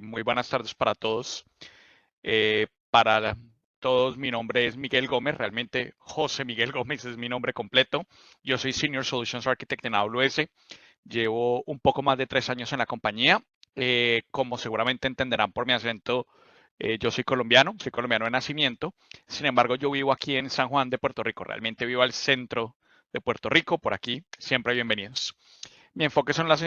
Muy buenas tardes para todos. Para todos, mi nombre es Miguel Gómez, realmente José Miguel Gómez es mi nombre completo. Yo soy Senior Solutions Architect en AWS. Llevo un poco más de 3 años en la compañía. Como seguramente entenderán por mi acento, yo soy colombiano de nacimiento. Sin embargo, yo vivo aquí en San Juan de Puerto Rico. Realmente vivo al centro de Puerto Rico, por aquí. Siempre bienvenidos. Mi enfoque son las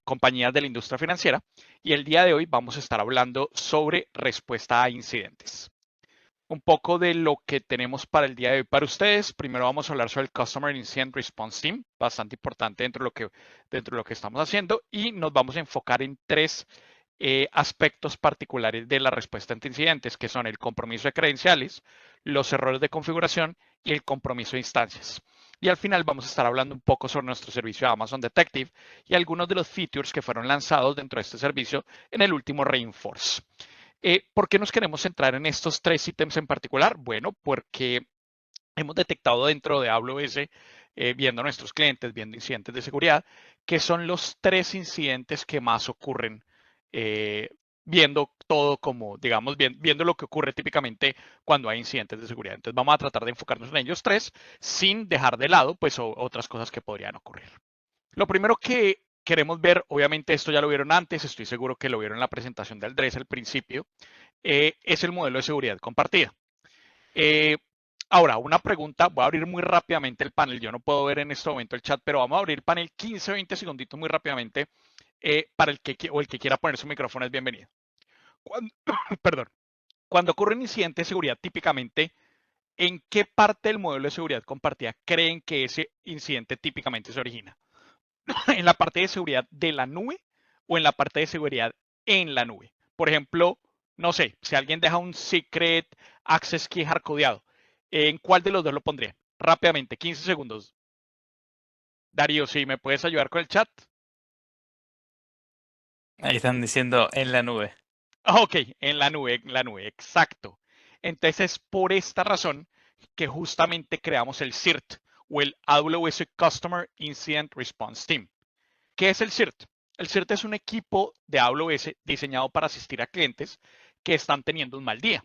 compañías de la industria financiera y el día de hoy vamos a estar hablando sobre respuesta a incidentes. Un poco de lo que tenemos para el día de hoy para ustedes. Primero vamos a hablar sobre el Customer Incident Response Team, bastante importante dentro de lo que estamos haciendo, y nos vamos a enfocar en tres aspectos particulares de la respuesta ante incidentes, que son el compromiso de credenciales, los errores de configuración y el compromiso de instancias. Y al final vamos a estar hablando un poco sobre nuestro servicio de Amazon Detective y algunos de los features que fueron lanzados dentro de este servicio en el último Reinforce. ¿Por qué nos queremos centrar en estos tres ítems en particular? Bueno, porque hemos detectado dentro de AWS, viendo a nuestros clientes, viendo incidentes de seguridad, que son los tres incidentes que más ocurren, eh, viendo todo como, digamos, viendo lo que ocurre típicamente cuando hay incidentes de seguridad. Entonces vamos a tratar de enfocarnos en ellos tres sin dejar de lado pues otras cosas que podrían ocurrir. Lo primero que queremos ver, obviamente esto ya lo vieron antes, estoy seguro que lo vieron en la presentación de Andrés al principio, es el modelo de seguridad compartida. Eh, Ahora, una pregunta, voy a abrir muy rápidamente el panel, yo no puedo ver en este momento el chat, pero vamos a abrir el panel 15, 20 segunditos muy rápidamente para el que quiera poner su micrófono es bienvenido. Cuando, perdón, cuando ocurre un incidente de seguridad, típicamente, ¿en qué parte del modelo de seguridad compartida creen que ese incidente típicamente se origina? ¿En la parte de seguridad de la nube o en la parte de seguridad en la nube? Por ejemplo, no sé, si alguien deja un secret access key hardcodeado, ¿en cuál de los dos lo pondrían? Rápidamente, 15 segundos. Darío, si me puedes ayudar con el chat. Ahí están diciendo en la nube. Ok, en la nube, exacto. Entonces es por esta razón que justamente creamos el CIRT o el AWS Customer Incident Response Team. ¿Qué es el CIRT? El CIRT es un equipo de AWS diseñado para asistir a clientes que están teniendo un mal día.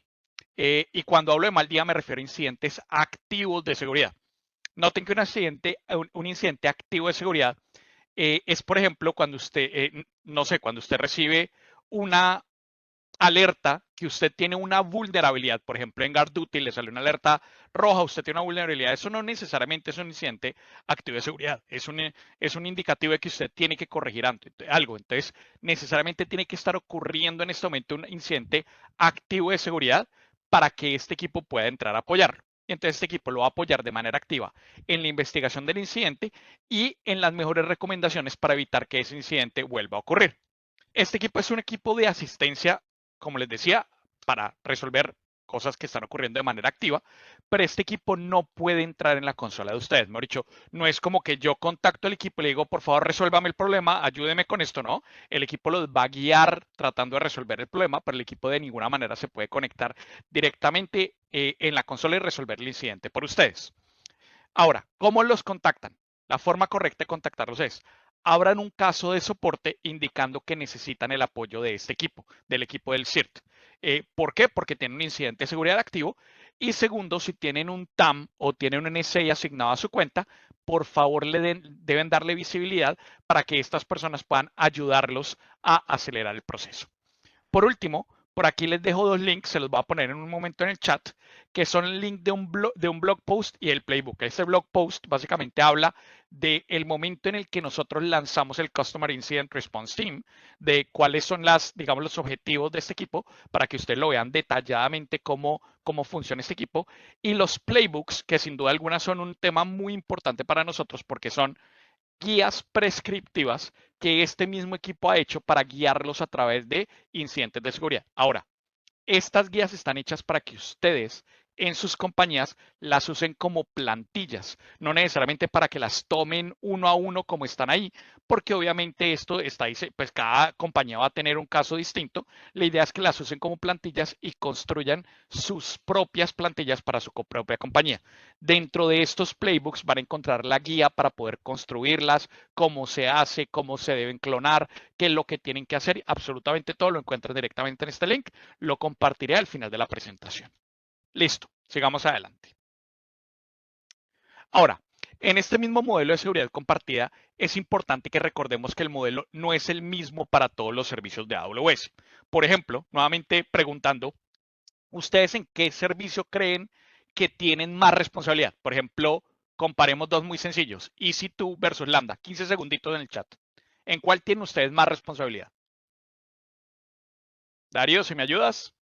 Y cuando hablo de mal día me refiero a incidentes activos de seguridad. Noten que un incidente activo de seguridad es, por ejemplo, cuando usted, no sé, cuando usted recibe una alerta que usted tiene una vulnerabilidad, por ejemplo, en GuardDuty le sale una alerta roja, usted tiene una vulnerabilidad, eso no necesariamente es un incidente activo de seguridad, es un indicativo de que usted tiene que corregir algo, entonces necesariamente tiene que estar ocurriendo en este momento un incidente activo de seguridad para que este equipo pueda entrar a apoyarlo. Entonces este equipo lo va a apoyar de manera activa en la investigación del incidente y en las mejores recomendaciones para evitar que ese incidente vuelva a ocurrir. Este equipo es un equipo de asistencia, como les decía, para resolver cosas que están ocurriendo de manera activa, pero este equipo no puede entrar en la consola de ustedes. Mejor dicho, no es como que yo contacto al equipo y le digo, por favor, resuélvame el problema, ayúdeme con esto, no. El equipo los va a guiar tratando de resolver el problema, pero el equipo de ninguna manera se puede conectar directamente en la consola y resolver el incidente por ustedes. Ahora, ¿cómo los contactan? La forma correcta de contactarlos es, abran un caso de soporte indicando que necesitan el apoyo de este equipo, del equipo del CIRT. ¿Por qué? Porque tienen un incidente de seguridad activo. Y segundo, si tienen un TAM o tienen un NSA asignado a su cuenta, por favor deben darle visibilidad para que estas personas puedan ayudarlos a acelerar el proceso. Por último, por aquí les dejo dos links, se los voy a poner en un momento en el chat, que son el link de un blog post y el playbook. Este blog post básicamente habla del momento en el que nosotros lanzamos el Customer Incident Response Team, de cuáles son digamos, los objetivos de este equipo, para que ustedes lo vean detalladamente cómo funciona este equipo. Y los playbooks, que sin duda alguna son un tema muy importante para nosotros porque son guías prescriptivas que este mismo equipo ha hecho para guiarlos a través de incidentes de seguridad. Ahora, estas guías están hechas para que ustedes en sus compañías las usen como plantillas, no necesariamente para que las tomen uno a uno como están ahí, porque obviamente esto está ahí, pues cada compañía va a tener un caso distinto. La idea es que las usen como plantillas y construyan sus propias plantillas para su propia compañía. Dentro de estos playbooks van a encontrar la guía para poder construirlas, cómo se hace, cómo se deben clonar, qué es lo que tienen que hacer. Absolutamente todo lo encuentran directamente en este link. Lo compartiré al final de la presentación. Listo, sigamos adelante. Ahora, en este mismo modelo de seguridad compartida, es importante que recordemos que el modelo no es el mismo para todos los servicios de AWS. Por ejemplo, nuevamente preguntando, ¿ustedes en qué servicio creen que tienen más responsabilidad? Por ejemplo, comparemos dos muy sencillos, EC2 versus Lambda. 15 segunditos en el chat. ¿En cuál tienen ustedes más responsabilidad? Darío, si me ayudas.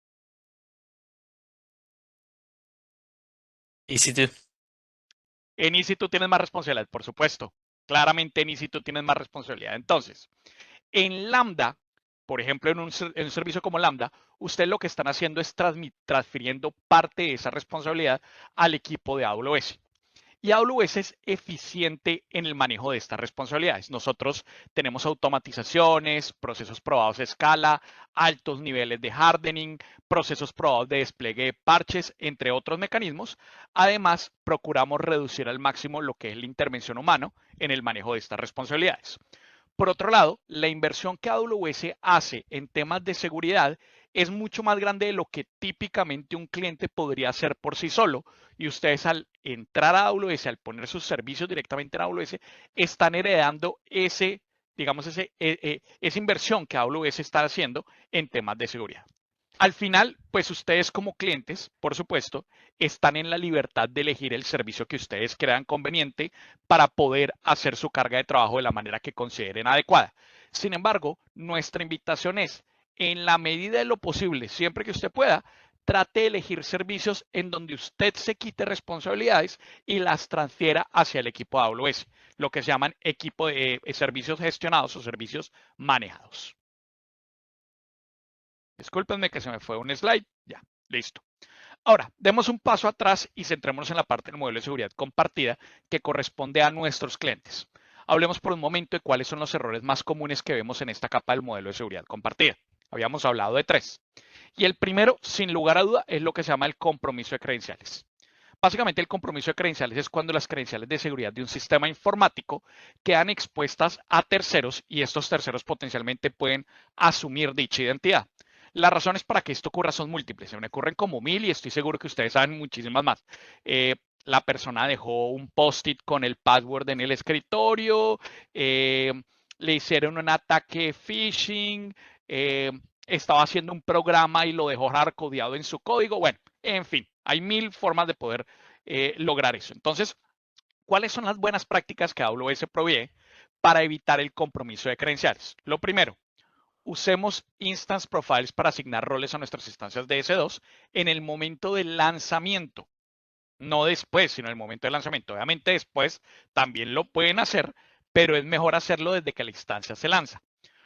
¿Y si tú? En EC2 tienes más responsabilidad, por supuesto. Claramente en EC2 tienes más responsabilidad. Entonces, en Lambda, por ejemplo, en un servicio como Lambda, ustedes lo que están haciendo es transfiriendo parte de esa responsabilidad al equipo de AWS. Y AWS es eficiente en el manejo de estas responsabilidades. Nosotros tenemos automatizaciones, procesos probados a escala, altos niveles de hardening, procesos probados de despliegue de parches, entre otros mecanismos. Además, procuramos reducir al máximo lo que es la intervención humana en el manejo de estas responsabilidades. Por otro lado, la inversión que AWS hace en temas de seguridad es mucho más grande de lo que típicamente un cliente podría hacer por sí solo. Y ustedes al entrar a AWS, al poner sus servicios directamente en AWS, están heredando digamos, esa inversión que AWS está haciendo en temas de seguridad. Al final, pues ustedes como clientes, por supuesto, están en la libertad de elegir el servicio que ustedes crean conveniente para poder hacer su carga de trabajo de la manera que consideren adecuada. Sin embargo, nuestra invitación es, en la medida de lo posible, siempre que usted pueda, trate de elegir servicios en donde usted se quite responsabilidades y las transfiera hacia el equipo de AWS, lo que se llaman equipo de servicios gestionados o servicios manejados. Discúlpenme que se me fue un slide. Ya, listo. Ahora, demos un paso atrás y centrémonos en la parte del modelo de seguridad compartida que corresponde a nuestros clientes. Hablemos por un momento de cuáles son los errores más comunes que vemos en esta capa del modelo de seguridad compartida. Habíamos hablado de 3. Y el primero, sin lugar a duda, es lo que se llama el compromiso de credenciales. Básicamente, el compromiso de credenciales es cuando las credenciales de seguridad de un sistema informático quedan expuestas a terceros y estos terceros potencialmente pueden asumir dicha identidad. Las razones para que esto ocurra son múltiples, se me ocurren como 1000 y estoy seguro que ustedes saben muchísimas más. La persona dejó un post-it con el password en el escritorio, le hicieron un ataque phishing, estaba haciendo un programa y lo dejó hardcodeado en su código. Bueno, en fin, hay 1000 formas de poder lograr eso. Entonces, ¿cuáles son las buenas prácticas que AWS provee para evitar el compromiso de credenciales? Lo primero, usemos Instance Profiles para asignar roles a nuestras instancias de S2 en el momento del lanzamiento. No después, sino en el momento del lanzamiento. Obviamente después también lo pueden hacer, pero es mejor hacerlo desde que la instancia se lanza.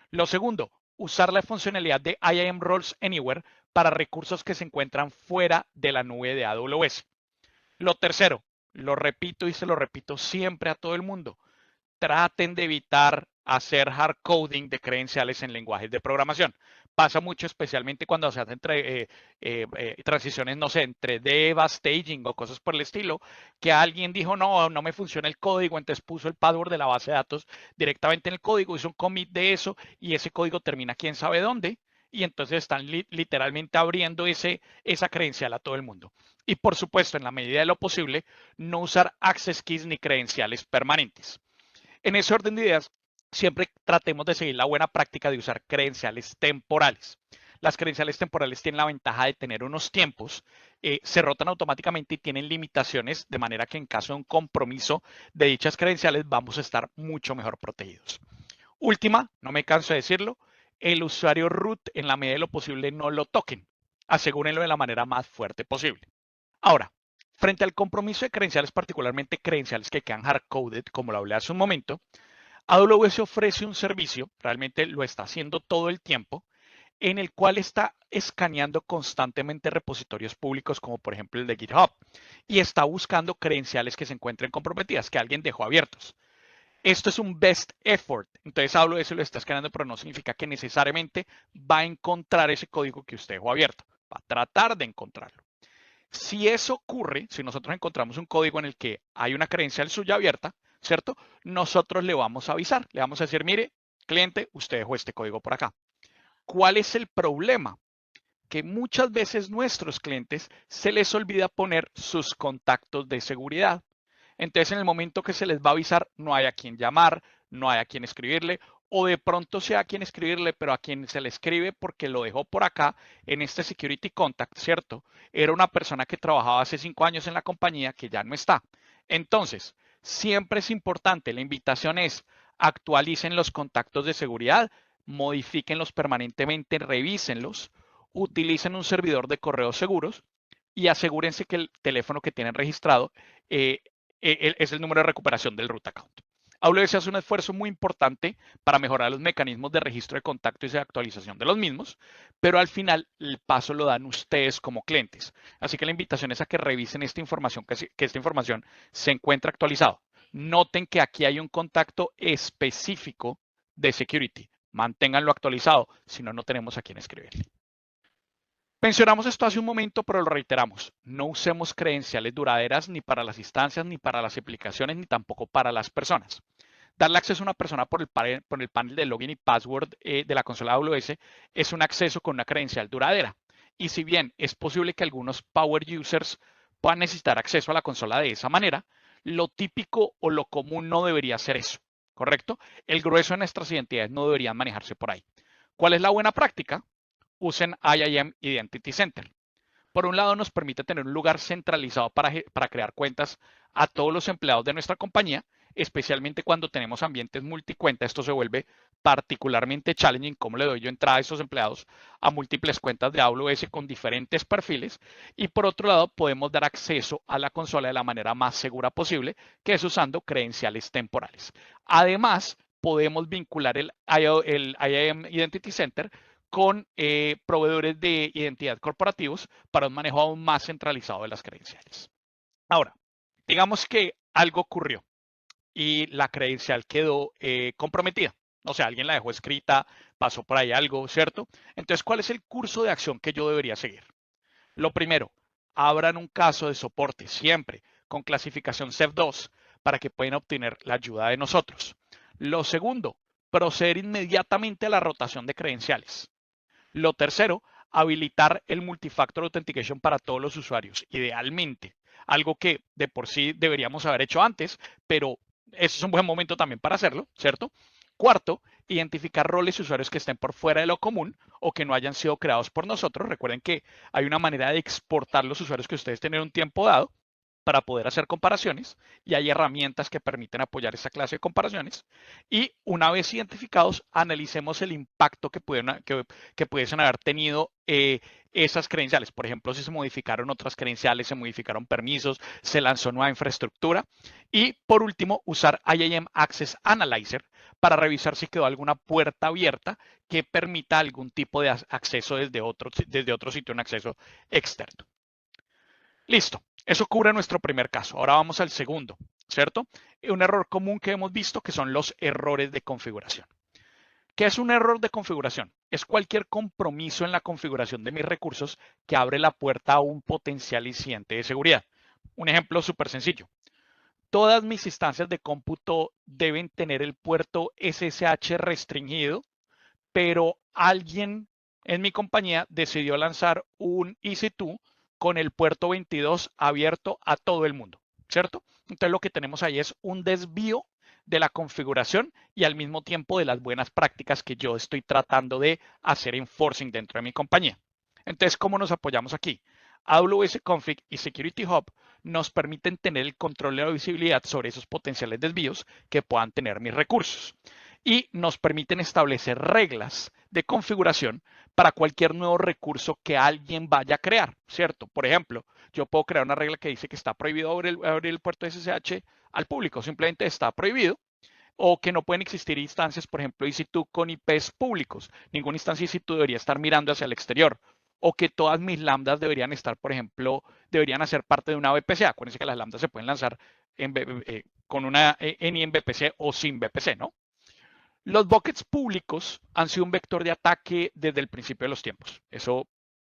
Lo segundo, usar la funcionalidad de IAM Roles Anywhere para recursos que se encuentran fuera de la nube de AWS. Lo tercero, lo repito y se lo repito siempre a todo el mundo, traten de evitar hacer hard coding de credenciales en lenguajes de programación. Pasa mucho, especialmente cuando se hacen transiciones, no sé, entre dev a staging o cosas por el estilo, que alguien dijo, no, no me funciona el código, entonces puso el password de la base de datos directamente en el código, hizo un commit de eso y ese código termina quién sabe dónde. Y entonces están literalmente abriendo esa credencial a todo el mundo. Y por supuesto, en la medida de lo posible, no usar access keys ni credenciales permanentes. En ese orden de ideas, siempre tratemos de seguir la buena práctica de usar credenciales temporales. Las credenciales temporales tienen la ventaja de tener unos tiempos, se rotan automáticamente y tienen limitaciones, de manera que en caso de un compromiso de dichas credenciales vamos a estar mucho mejor protegidos. Última, no me canso de decirlo, el usuario root en la medida de lo posible no lo toquen. Asegúrenlo de la manera más fuerte posible. Ahora, frente al compromiso de credenciales, particularmente credenciales que quedan hardcoded, como lo hablé hace un momento, AWS ofrece un servicio, realmente lo está haciendo todo el tiempo, en el cual está escaneando constantemente repositorios públicos como por ejemplo el de GitHub y está buscando credenciales que se encuentren comprometidas, que alguien dejó abiertos. Esto es un best effort. Entonces hablo de eso y lo está escaneando, pero no significa que necesariamente va a encontrar ese código que usted dejó abierto. Va a tratar de encontrarlo. Si eso ocurre, si nosotros encontramos un código en el que hay una credencial suya abierta, ¿cierto? Nosotros le vamos a avisar, le vamos a decir, mire, cliente, usted dejó este código por acá. ¿Cuál es el problema? Que muchas veces nuestros clientes se les olvida poner sus contactos de seguridad. Entonces, en el momento que se les va a avisar, no hay a quien llamar, no hay a quien escribirle, o de pronto sea a quien escribirle, pero a quien se le escribe porque lo dejó por acá en este Security Contact, ¿cierto? Era una persona que trabajaba hace 5 años en la compañía que ya no está. Entonces, siempre es importante, la invitación es actualicen los contactos de seguridad, modifíquenlos permanentemente, revísenlos, utilicen un servidor de correos seguros y asegúrense que el teléfono que tienen registrado es el número de recuperación del root account. AWS hace un esfuerzo muy importante para mejorar los mecanismos de registro de contacto y de actualización de los mismos, pero al final el paso lo dan ustedes como clientes. Así que la invitación es a que revisen esta información, que esta información se encuentre actualizada. Noten que aquí hay un contacto específico de security. Manténganlo actualizado, si no, no tenemos a quién escribirle. Mencionamos esto hace un momento, pero lo reiteramos. No usemos credenciales duraderas ni para las instancias, ni para las aplicaciones, ni tampoco para las personas. Darle acceso a una persona por el panel de login y password de la consola AWS es un acceso con una credencial duradera. Y si bien es posible que algunos power users puedan necesitar acceso a la consola de esa manera, lo típico o lo común no debería ser eso, ¿correcto? El grueso de nuestras identidades no deberían manejarse por ahí. ¿Cuál es la buena práctica? Usen IAM Identity Center. Por un lado, nos permite tener un lugar centralizado para crear cuentas a todos los empleados de nuestra compañía, especialmente cuando tenemos ambientes multicuenta. Esto se vuelve particularmente challenging, cómo le doy yo entrada a esos empleados a múltiples cuentas de AWS con diferentes perfiles. Y por otro lado, podemos dar acceso a la consola de la manera más segura posible, que es usando credenciales temporales. Además, podemos vincular el IAM Identity Center con proveedores de identidad corporativos para un manejo aún más centralizado de las credenciales. Ahora, digamos que algo ocurrió y la credencial quedó comprometida. O sea, alguien la dejó escrita, pasó por ahí algo, ¿cierto? Entonces, ¿cuál es el curso de acción que yo debería seguir? Lo primero, abran un caso de soporte siempre con clasificación CEF2 para que puedan obtener la ayuda de nosotros. Lo segundo, proceder inmediatamente a la rotación de credenciales. Lo tercero, habilitar el Multifactor Authentication para todos los usuarios, idealmente. Algo que de por sí deberíamos haber hecho antes, pero eso es un buen momento también para hacerlo, ¿cierto? Cuarto, identificar roles y usuarios que estén por fuera de lo común o que no hayan sido creados por nosotros. Recuerden que hay una manera de exportar los usuarios que ustedes tienen un tiempo dado para poder hacer comparaciones y hay herramientas que permiten apoyar esa clase de comparaciones. Y una vez identificados, analicemos el impacto que pudiesen haber tenido esas credenciales. Por ejemplo, si se modificaron otras credenciales, se modificaron permisos, se lanzó nueva infraestructura. Y por último, usar IAM Access Analyzer para revisar si quedó alguna puerta abierta que permita algún tipo de acceso desde otro sitio, un acceso externo. Listo, eso cubre nuestro primer caso. Ahora vamos al segundo, ¿cierto? Un error común que hemos visto que son los errores de configuración. ¿Qué es un error de configuración? Es cualquier compromiso en la configuración de mis recursos que abre la puerta a un potencial incidente de seguridad. Un ejemplo súper sencillo. Todas mis instancias de cómputo deben tener el puerto SSH restringido, pero alguien en mi compañía decidió lanzar un EC2 con el puerto 22 abierto a todo el mundo, ¿cierto? Entonces lo que tenemos ahí es un desvío de la configuración y al mismo tiempo de las buenas prácticas que yo estoy tratando de hacer enforcing dentro de mi compañía. Entonces, ¿cómo nos apoyamos aquí? AWS Config y Security Hub nos permiten tener el control de la visibilidad sobre esos potenciales desvíos que puedan tener mis recursos y nos permiten establecer reglas de configuración para cualquier nuevo recurso que alguien vaya a crear, ¿cierto? Por ejemplo, yo puedo crear una regla que dice que está prohibido abrir el puerto SSH al público, simplemente está prohibido. o que no pueden existir instancias, por ejemplo, EC2 con IPs públicos. Ninguna instancia EC2 debería estar mirando hacia el exterior. O que todas mis lambdas deberían estar, por ejemplo, deberían hacer parte de una VPC. Acuérdense que las lambdas se pueden lanzar con una ni en VPC o sin VPC, ¿no? Los buckets públicos han sido un vector de ataque desde el principio de los tiempos. Eso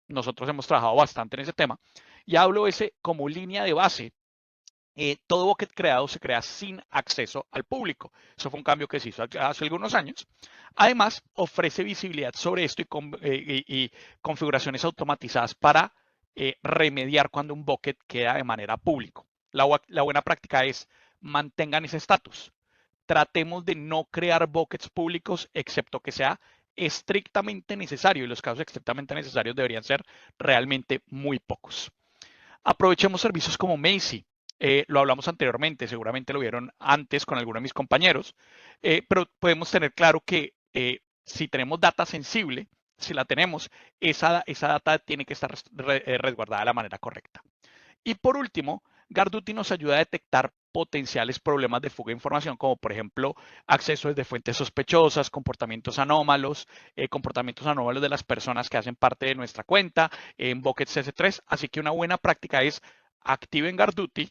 nosotros hemos trabajado bastante en ese tema. Y AWS como línea de base, todo bucket creado se crea sin acceso al público. Eso fue un cambio que se hizo hace algunos años. Además, ofrece visibilidad sobre esto y configuraciones automatizadas para remediar cuando un bucket queda de manera pública. La buena práctica es mantengan ese estatus. Tratemos de no crear buckets públicos excepto que sea estrictamente necesario, y los casos estrictamente necesarios deberían ser realmente muy pocos. Aprovechemos servicios como Macie. Lo hablamos anteriormente, seguramente lo vieron antes con alguno de mis compañeros, pero podemos tener claro que si tenemos data sensible, si la tenemos, esa data tiene que estar resguardada de la manera correcta. Y por último, GuardDuty nos ayuda a detectar potenciales problemas de fuga de información, como por ejemplo acceso desde fuentes sospechosas, comportamientos anómalos de las personas que hacen parte de nuestra cuenta en Buckets S3. Así que una buena práctica es activen GuardDuty,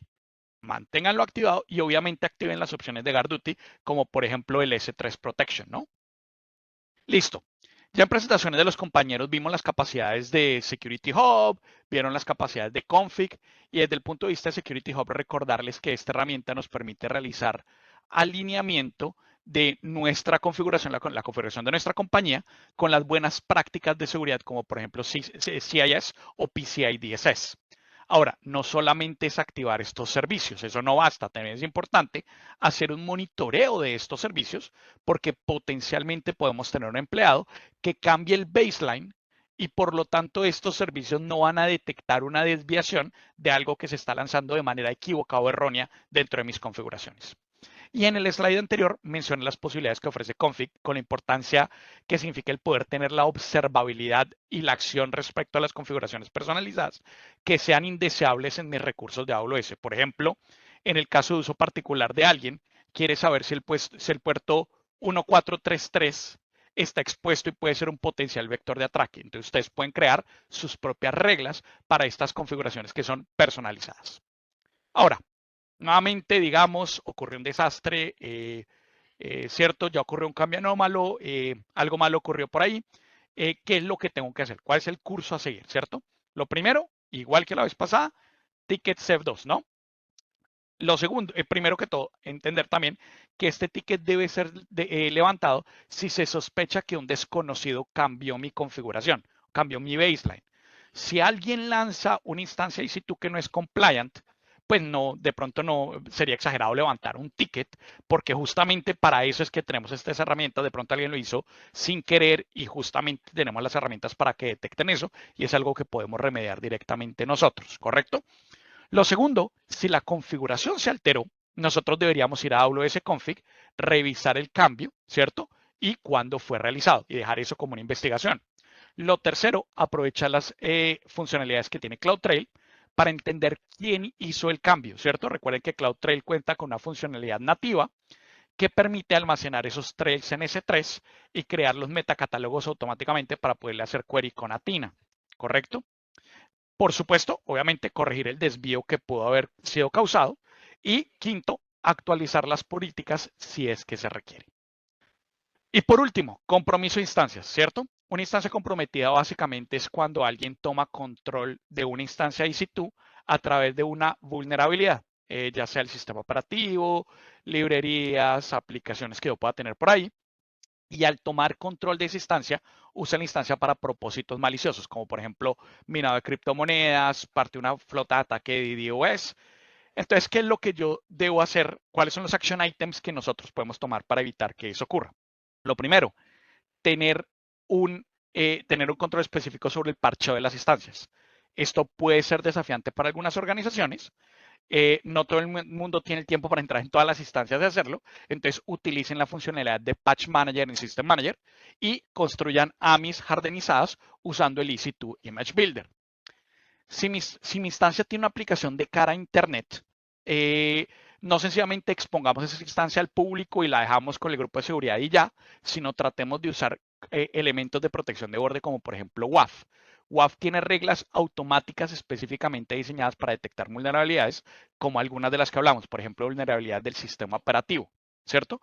manténganlo activado y obviamente activen las opciones de GuardDuty, como por ejemplo el S3 Protection, ¿no? Listo. Ya en presentaciones de los compañeros vimos las capacidades de Security Hub, vieron las capacidades de config, y desde el punto de vista de Security Hub recordarles que esta herramienta nos permite realizar alineamiento de nuestra configuración, la configuración de nuestra compañía con las buenas prácticas de seguridad como por ejemplo CIS o PCI DSS. Ahora, no solamente es activar estos servicios, eso no basta, también es importante hacer un monitoreo de estos servicios porque potencialmente podemos tener un empleado que cambie el baseline y por lo tanto estos servicios no van a detectar una desviación de algo que se está lanzando de manera equivocada o errónea dentro de mis configuraciones. Y en el slide anterior mencioné las posibilidades que ofrece Config con la importancia que significa el poder tener la observabilidad y la acción respecto a las configuraciones personalizadas que sean indeseables en mis recursos de AWS. Por ejemplo, en el caso de uso particular de alguien, quiere saber si el puerto 1433 está expuesto y puede ser un potencial vector de ataque. Entonces ustedes pueden crear sus propias reglas para estas configuraciones que son personalizadas. Ahora, nuevamente, digamos, ocurrió un desastre, ¿cierto? Ya ocurrió un cambio anómalo, algo malo ocurrió por ahí. ¿Qué es lo que tengo que hacer? ¿Cuál es el curso a seguir, cierto? Lo primero, igual que la vez pasada, ticket SEV2, ¿no? Lo segundo, primero que todo, entender también que este ticket debe ser levantado si se sospecha que un desconocido cambió mi configuración, cambió mi baseline. Si alguien lanza una instancia EC2 que no es compliant, pues no, de pronto no sería exagerado levantar un ticket, porque justamente para eso es que tenemos estas herramientas. De pronto alguien lo hizo sin querer y justamente tenemos las herramientas para que detecten eso y es algo que podemos remediar directamente nosotros, ¿correcto? Lo segundo, si la configuración se alteró, nosotros deberíamos ir a AWS Config, revisar el cambio, ¿cierto? Y cuándo fue realizado y dejar eso como una investigación. Lo tercero, aprovechar las funcionalidades que tiene CloudTrail para entender quién hizo el cambio, ¿cierto? Recuerden que CloudTrail cuenta con una funcionalidad nativa que permite almacenar esos trails en S3 y crear los metacatálogos automáticamente para poderle hacer query con Athena, ¿correcto? Por supuesto, obviamente, corregir el desvío que pudo haber sido causado. Y quinto, actualizar las políticas si es que se requiere. Y por último, compromiso de instancias, ¿cierto? Una instancia comprometida básicamente es cuando alguien toma control de una instancia EC2 a través de una vulnerabilidad, ya sea el sistema operativo, librerías, aplicaciones que yo pueda tener por ahí. Y al tomar control de esa instancia, usa la instancia para propósitos maliciosos, como por ejemplo minado de criptomonedas, parte de una flota de ataque de DDoS. Entonces, ¿qué es lo que yo debo hacer? ¿Cuáles son los action items que nosotros podemos tomar para evitar que eso ocurra? Lo primero, tener tener un control específico sobre el parcheo de las instancias. Esto puede ser desafiante para algunas organizaciones. No todo el mundo tiene el tiempo para entrar en todas las instancias de hacerlo. Entonces, utilicen la funcionalidad de Patch Manager en System Manager y construyan AMIs jardinizadas usando el EC2 Image Builder. Si mi instancia tiene una aplicación de cara a Internet, no sencillamente expongamos esa instancia al público y la dejamos con el grupo de seguridad y ya, sino tratemos de usar elementos de protección de borde como por ejemplo WAF. WAF tiene reglas automáticas específicamente diseñadas para detectar vulnerabilidades, como algunas de las que hablamos, por ejemplo, vulnerabilidad del sistema operativo, ¿cierto?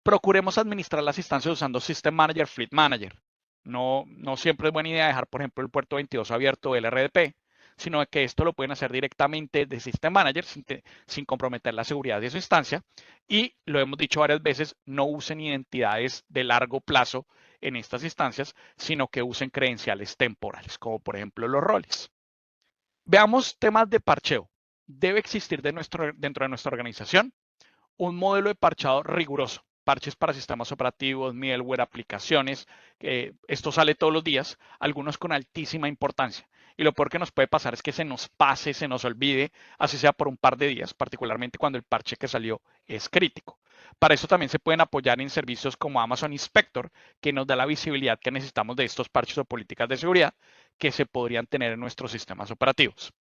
Procuremos administrar las instancias usando System Manager, Fleet Manager. No siempre es buena idea dejar, por ejemplo, el puerto 22 abierto del RDP, sino que esto lo pueden hacer directamente de System Manager sin comprometer la seguridad de su instancia. Y lo hemos dicho varias veces, no usen identidades de largo plazo en estas instancias, sino que usen credenciales temporales, como por ejemplo los roles. Veamos temas de parcheo. Debe existir dentro de nuestra organización un modelo de parchado riguroso. Parches para sistemas operativos, middleware, aplicaciones. Esto sale todos los días, algunos con altísima importancia. Y lo peor que nos puede pasar es que se nos pase, se nos olvide, así sea por un par de días, particularmente cuando el parche que salió es crítico. Para eso también se pueden apoyar en servicios como Amazon Inspector, que nos da la visibilidad que necesitamos de estos parches o políticas de seguridad que se podrían tener en nuestros sistemas operativos.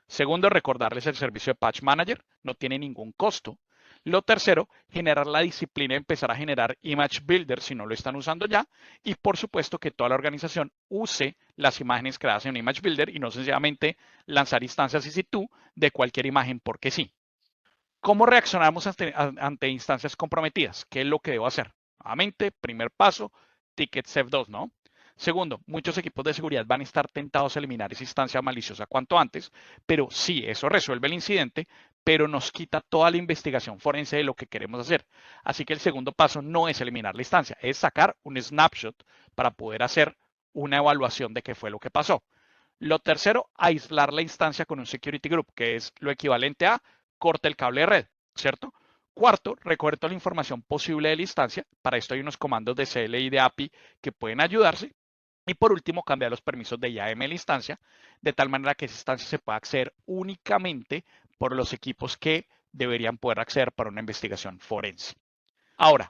Segundo, recordarles el servicio de Patch Manager, no tiene ningún costo. Lo tercero, generar la disciplina y empezar a generar Image Builder si no lo están usando ya. Y por supuesto que toda la organización use las imágenes creadas en Image Builder y no sencillamente lanzar instancias EC2 de cualquier imagen porque sí. ¿Cómo reaccionamos ante instancias comprometidas? ¿Qué es lo que debo hacer? Nuevamente, primer paso, ticket F2, ¿no? Segundo, muchos equipos de seguridad van a estar tentados a eliminar esa instancia maliciosa cuanto antes, pero sí, eso resuelve el incidente, pero nos quita toda la investigación forense de lo que queremos hacer. Así que el segundo paso no es eliminar la instancia, es sacar un snapshot para poder hacer una evaluación de qué fue lo que pasó. Lo tercero, aislar la instancia con un security group, que es lo equivalente a corte el cable de red, ¿cierto? Cuarto, recoger toda la información posible de la instancia. Para esto hay unos comandos de CLI y de API que pueden ayudarse. Y por último, cambiar los permisos de IAM en la instancia, de tal manera que esa instancia se pueda acceder únicamente por los equipos que deberían poder acceder para una investigación forense. Ahora,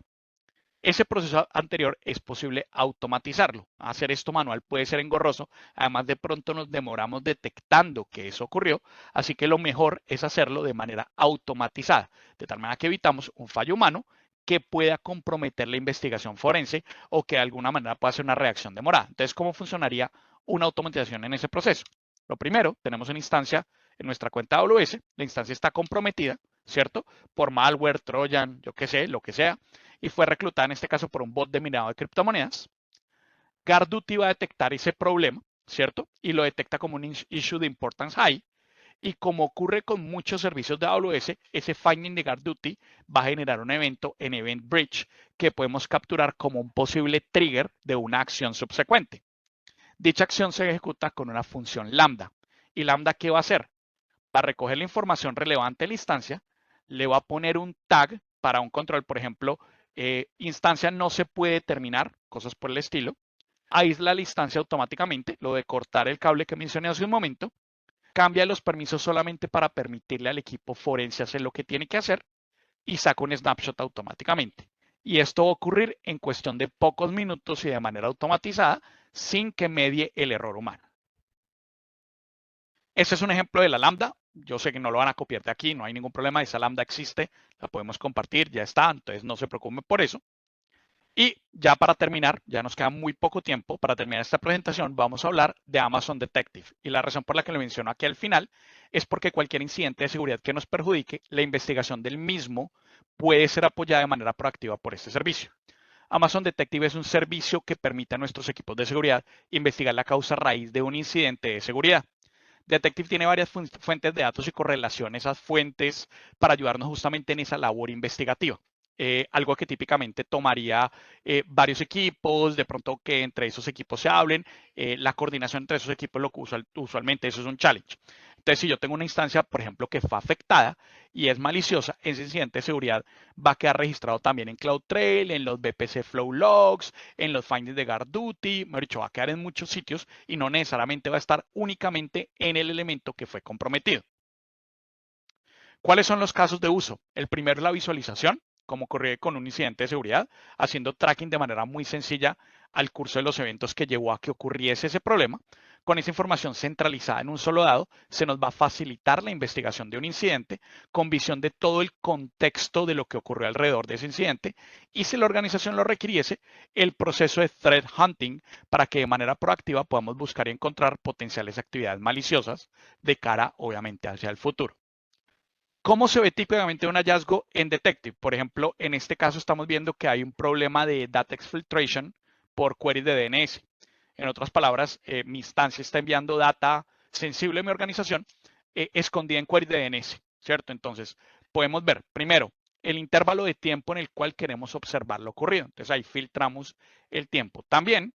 ese proceso anterior es posible automatizarlo. Hacer esto manual puede ser engorroso. Además, de pronto nos demoramos detectando que eso ocurrió. Así que lo mejor es hacerlo de manera automatizada, de tal manera que evitamos un fallo humano que pueda comprometer la investigación forense o que de alguna manera pueda ser una reacción demorada. Entonces, ¿cómo funcionaría una automatización en ese proceso? Lo primero, tenemos una instancia en nuestra cuenta AWS. La instancia está comprometida, ¿cierto? Por malware, trojan, yo qué sé, lo que sea, y fue reclutada en este caso por un bot de minado de criptomonedas. GuardDuty va a detectar ese problema, ¿cierto? Y lo detecta como un issue de importance high. Y como ocurre con muchos servicios de AWS, ese finding de GuardDuty va a generar un evento en Event Bridge que podemos capturar como un posible trigger de una acción subsecuente. Dicha acción se ejecuta con una función lambda. ¿Y lambda qué va a hacer? Va a recoger la información relevante de la instancia, le va a poner un tag para un control, por ejemplo, instancia no se puede terminar, cosas por el estilo. Aísla la instancia automáticamente, lo de cortar el cable que mencioné hace un momento. Cambia los permisos solamente para permitirle al equipo forense hacer lo que tiene que hacer y saca un snapshot automáticamente. Y esto va a ocurrir en cuestión de pocos minutos y de manera automatizada sin que medie el error humano. Este es un ejemplo de la lambda. Yo sé que no lo van a copiar de aquí, no hay ningún problema. Esa lambda existe, la podemos compartir, ya está. Entonces no se preocupen por eso. Y ya para terminar, ya nos queda muy poco tiempo. Para terminar esta presentación, vamos a hablar de Amazon Detective. Y la razón por la que lo menciono aquí al final es porque cualquier incidente de seguridad que nos perjudique, la investigación del mismo puede ser apoyada de manera proactiva por este servicio. Amazon Detective es un servicio que permite a nuestros equipos de seguridad investigar la causa raíz de un incidente de seguridad. Detective tiene varias fuentes de datos y correlación a esas fuentes para ayudarnos justamente en esa labor investigativa. Algo que típicamente tomaría varios equipos, de pronto que entre esos equipos se hablen, la coordinación entre esos equipos, lo que usualmente eso es un challenge. Entonces, si yo tengo una instancia, por ejemplo, que fue afectada y es maliciosa, ese incidente de seguridad va a quedar registrado también en CloudTrail, en los VPC Flow Logs, en los findings de GuardDuty, mejor dicho, va a quedar en muchos sitios y no necesariamente va a estar únicamente en el elemento que fue comprometido. ¿Cuáles son los casos de uso? El primero es la visualización, como ocurrió con un incidente de seguridad, haciendo tracking de manera muy sencilla al curso de los eventos que llevó a que ocurriese ese problema. Con esa información centralizada en un solo dado, se nos va a facilitar la investigación de un incidente con visión de todo el contexto de lo que ocurrió alrededor de ese incidente y si la organización lo requiriese, el proceso de threat hunting para que de manera proactiva podamos buscar y encontrar potenciales actividades maliciosas de cara, obviamente, hacia el futuro. ¿Cómo se ve típicamente un hallazgo en Detective? Por ejemplo, en este caso estamos viendo que hay un problema de data exfiltration por queries de DNS. En otras palabras, mi instancia está enviando data sensible de mi organización escondida en queries de DNS, ¿cierto? Entonces, podemos ver, primero, el intervalo de tiempo en el cual queremos observar lo ocurrido. Entonces, ahí filtramos el tiempo. También,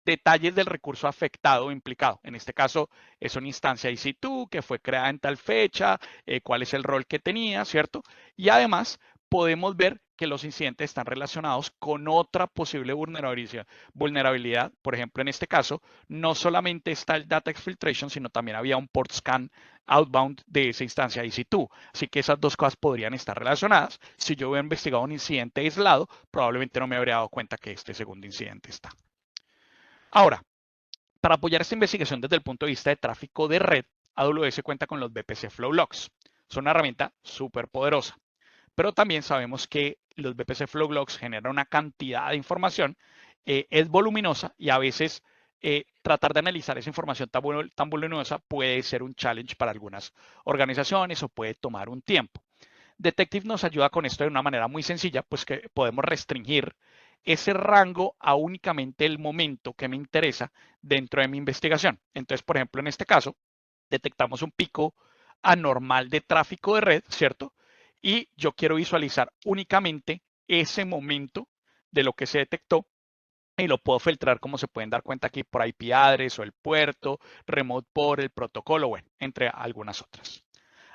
detalles del recurso afectado o implicado. En este caso, es una instancia EC2 que fue creada en tal fecha, cuál es el rol que tenía, ¿cierto? Y además, podemos ver que los incidentes están relacionados con otra posible vulnerabilidad. Por ejemplo, en este caso, no solamente está el data exfiltration, sino también había un port scan outbound de esa instancia EC2. Así que esas dos cosas podrían estar relacionadas. Si yo hubiera investigado un incidente aislado, probablemente no me habría dado cuenta que este segundo incidente está. Ahora, para apoyar esta investigación desde el punto de vista de tráfico de red, AWS cuenta con los VPC Flow Logs. Son una herramienta súper poderosa, pero también sabemos que los VPC Flow Logs generan una cantidad de información, es voluminosa y a veces tratar de analizar esa información tan voluminosa puede ser un challenge para algunas organizaciones o puede tomar un tiempo. Detective nos ayuda con esto de una manera muy sencilla, pues que podemos restringir ese rango a únicamente el momento que me interesa dentro de mi investigación. Entonces, por ejemplo, en este caso, detectamos un pico anormal de tráfico de red, ¿cierto? Y yo quiero visualizar únicamente ese momento de lo que se detectó y lo puedo filtrar como se pueden dar cuenta aquí por IP address o el puerto, remote por el protocolo, bueno, entre algunas otras.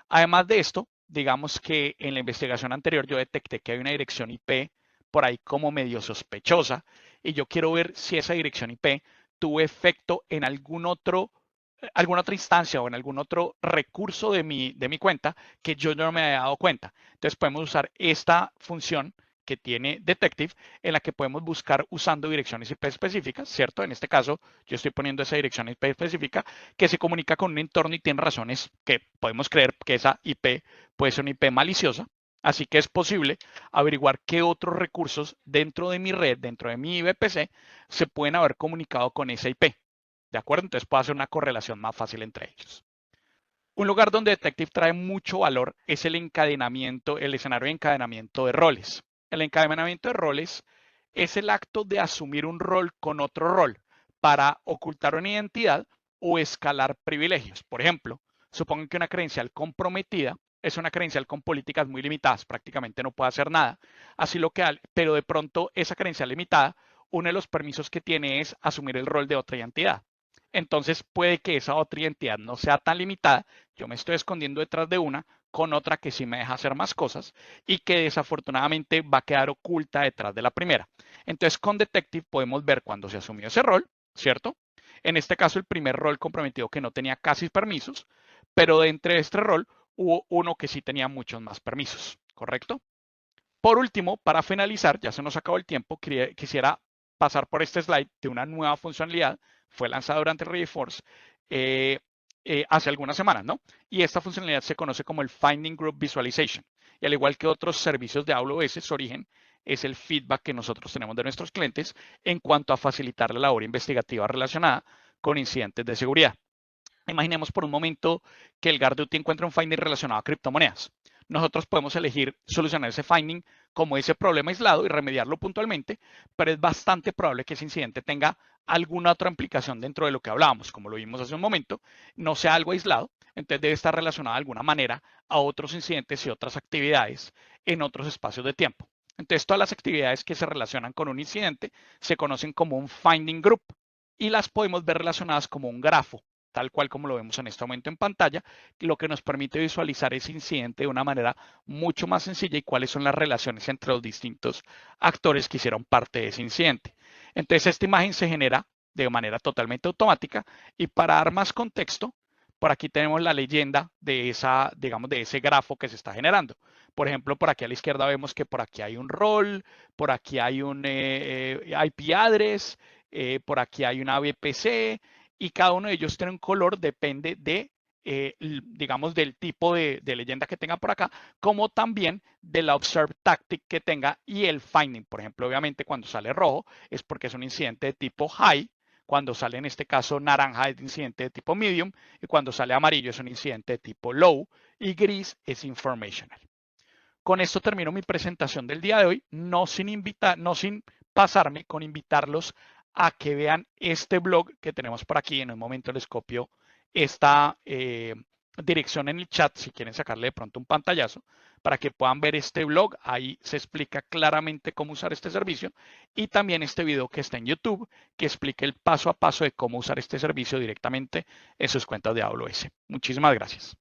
Además de esto, digamos que en la investigación anterior yo detecté que hay una dirección IP por ahí como medio sospechosa y yo quiero ver si esa dirección IP tuvo efecto en alguna otra instancia o en algún otro recurso de mi cuenta que yo no me haya dado cuenta. Entonces podemos usar esta función que tiene Detective en la que podemos buscar usando direcciones IP específicas, ¿cierto? En este caso, yo estoy poniendo esa dirección IP específica que se comunica con un entorno y tiene razones que podemos creer que esa IP puede ser una IP maliciosa. Así que es posible averiguar qué otros recursos dentro de mi red, dentro de mi VPC, se pueden haber comunicado con esa IP. ¿De acuerdo? Entonces puedo hacer una correlación más fácil entre ellos. Un lugar donde Detective trae mucho valor es el encadenamiento, el escenario de encadenamiento de roles. El encadenamiento de roles es el acto de asumir un rol con otro rol para ocultar una identidad o escalar privilegios. Por ejemplo, supongan que una credencial comprometida es una credencial con políticas muy limitadas, prácticamente no puede hacer nada. Así lo que, pero de pronto esa credencial limitada, uno de los permisos que tiene es asumir el rol de otra identidad. Entonces puede que esa otra identidad no sea tan limitada, yo me estoy escondiendo detrás de una con otra que sí me deja hacer más cosas y que desafortunadamente va a quedar oculta detrás de la primera. Entonces con Detective podemos ver cuando se asumió ese rol, ¿cierto? En este caso el primer rol comprometido que no tenía casi permisos, pero de entre este rol hubo uno que sí tenía muchos más permisos, ¿correcto? Por último, para finalizar, ya se nos acabó el tiempo, quisiera pasar por este slide de una nueva funcionalidad, fue lanzada durante Reforce hace algunas semanas, ¿no? Y esta funcionalidad se conoce como el Finding Group Visualization. Y al igual que otros servicios de AWS, su origen es el feedback que nosotros tenemos de nuestros clientes en cuanto a facilitar la labor investigativa relacionada con incidentes de seguridad. Imaginemos por un momento que el GuardDuty encuentra un finding relacionado a criptomonedas. Nosotros podemos elegir solucionar ese finding como ese problema aislado y remediarlo puntualmente, pero es bastante probable que ese incidente tenga alguna otra implicación dentro de lo que hablábamos, como lo vimos hace un momento, no sea algo aislado, entonces debe estar relacionado de alguna manera a otros incidentes y otras actividades en otros espacios de tiempo. Entonces todas las actividades que se relacionan con un incidente se conocen como un finding group y las podemos ver relacionadas como un grafo, tal cual como lo vemos en este momento en pantalla, lo que nos permite visualizar ese incidente de una manera mucho más sencilla y cuáles son las relaciones entre los distintos actores que hicieron parte de ese incidente. Entonces, esta imagen se genera de manera totalmente automática y para dar más contexto, por aquí tenemos la leyenda de esa, digamos, de ese grafo que se está generando. Por ejemplo, por aquí a la izquierda vemos que por aquí hay un rol, por aquí hay un IP address, por aquí hay una VPC, y cada uno de ellos tiene un color, depende de, digamos, del tipo de leyenda que tenga por acá, como también de la Observe Tactic que tenga y el Finding. Por ejemplo, obviamente cuando sale rojo es porque es un incidente de tipo High, cuando sale en este caso naranja es incidente de tipo Medium, y cuando sale amarillo es un incidente de tipo Low, y gris es Informational. Con esto termino mi presentación del día de hoy, no sin pasarme con invitarlos a que vean este blog que tenemos por aquí. En un momento les copio esta dirección en el chat si quieren sacarle de pronto un pantallazo para que puedan ver este blog. Ahí se explica claramente cómo usar este servicio, y también este video que está en YouTube que explica el paso a paso de cómo usar este servicio directamente en sus cuentas de AWS. Muchísimas gracias.